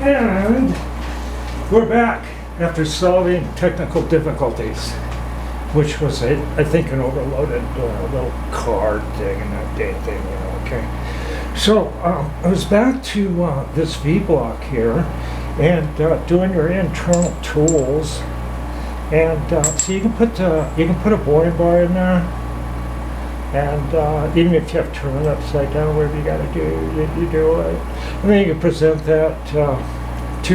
And we're back after solving technical difficulties, which was, I think, an overloaded little card thing and that day thing, okay. So I was back to this V-block here and doing your internal tools. And so you can put a boring bar in there, and even if you have to turn it upside down, whatever you got to do, you do it. And then you can present that to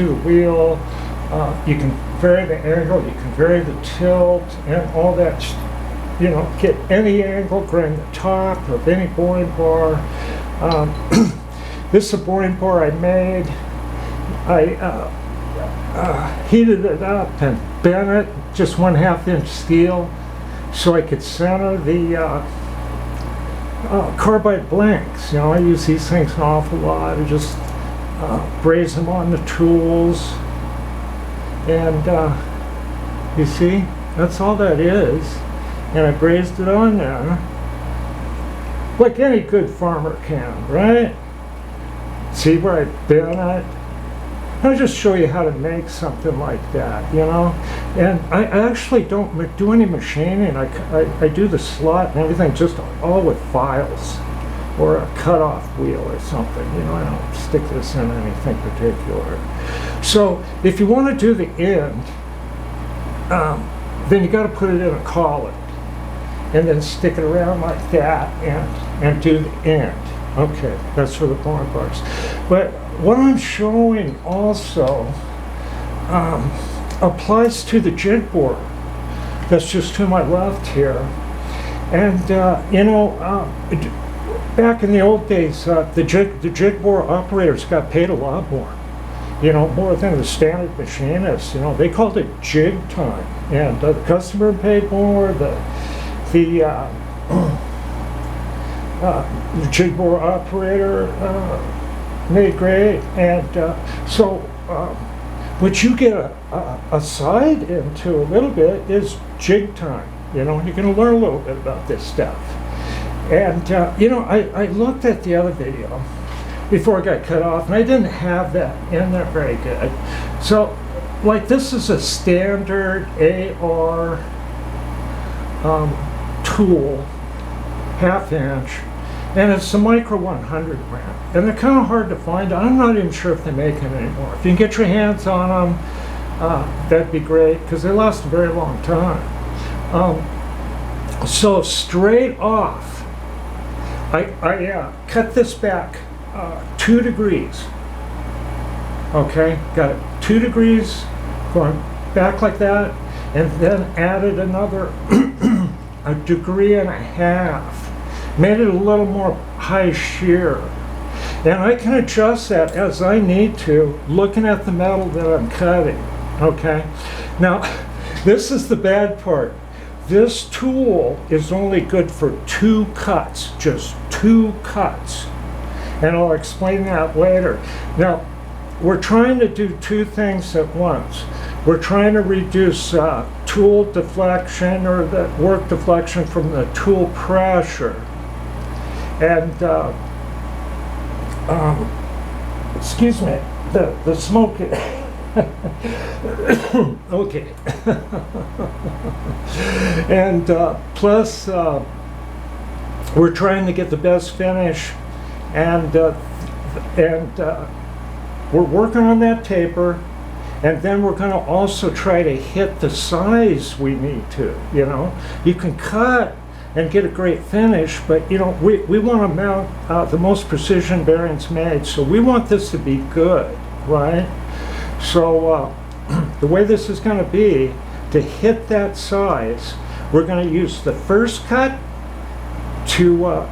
the wheel. You can vary the angle, you can vary the tilt, and all that. Get any angle, grind the top of any boring bar. This is a boring bar I made. I heated it up and bent it just 1/2 inch steel so I could center the carbide blanks. I use these things an awful lot. I just braze them on the tools, and you see, that's all that is. And I brazed it on there like any good farmer can, right? See where I bent it? I'll just show you how to make something like that, And I actually don't do any machining. I do the slot and everything just all with files or a cutoff wheel or something. I don't stick this in anything particular. So if you want to do the end, then you got to put it in a collet and then stick it around like that and do the end. Okay, that's for the boring bars. But what I'm showing also applies to the jig board that's just to my left here. And back in the old days, the jig board operators got paid a lot more. More than the standard machinists. They called it jig time, and the customer paid more. The jig board operator made great, and so what you get a side into a little bit is jig time. You're going to learn a little bit about this stuff. And I looked at the other video before I got cut off, and I didn't have that in there very good. So, like, this is a standard AR tool, 1/2 inch. And it's a micro 100 gram. And they're kind of hard to find. I'm not even sure if they make them anymore. If you can get your hands on them, that'd be great, because they last a very long time. So straight off, I cut this back 2 degrees. Okay, got it 2 degrees, going back like that, and then added another 1.5 degrees. Made it a little more high shear. And I can adjust that as I need to, looking at the metal that I'm cutting, okay? Now, this is the bad part. This tool is only good for 2 cuts, just 2 cuts. And I'll explain that later. Now, we're trying to do 2 things at once. We're trying to reduce tool deflection, or the work deflection from the tool pressure. And excuse me, the smoke. Okay. And plus, we're trying to get the best finish, and we're working on that taper, and then we're going to also try to hit the size we need to. You can cut and get a great finish, but we want to mount the most precision bearings made, so we want this to be good, right? So the way this is going to be, to hit that size, we're going to use the first cut to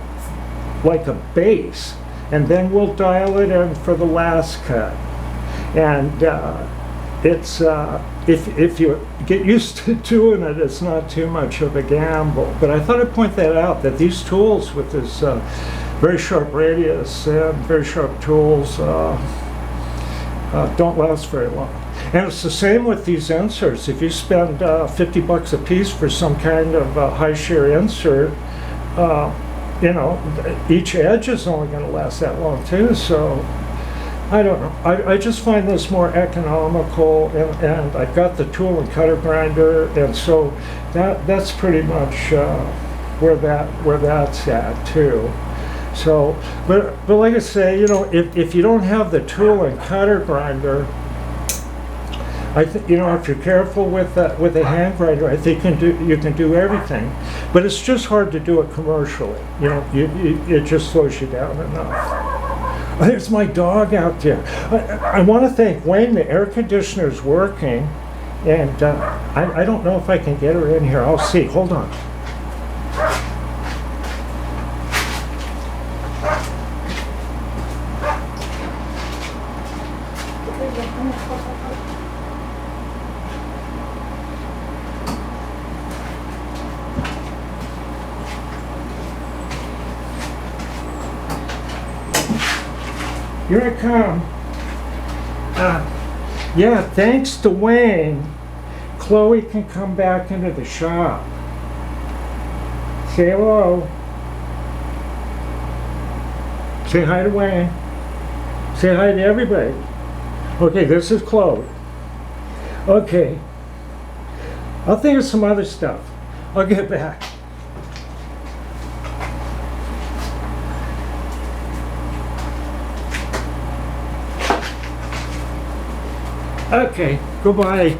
like a base, and then we'll dial it in for the last cut. And it's if you get used to doing it, it's not too much of a gamble. But I thought I'd point that out, that these tools with this very sharp radius and very sharp tools don't last very long. And it's the same with these inserts. If you spend $50 a piece for some kind of high shear insert, each edge is only going to last that long too. So I don't know. I just find this more economical, and I've got the tool and cutter grinder, and so that's pretty much where that's at too. So, but like I say, you know, if you don't have the tool and cutter grinder, I think, you know, if you're careful with a hand grinder, I think you can do everything. But it's just hard to do it commercially. You know, it just slows you down enough. There's my dog out there. I want to thank Wayne. The air conditioner's working, and I don't know if I can get her in here. I'll see. Hold on. Here I come. Yeah, thanks to Wayne, Chloe can come back into the shop. Say hello. Say hi to Wayne. Say hi to everybody. Okay, this is Chloe. Okay. I'll think of some other stuff. I'll get back. Okay, goodbye.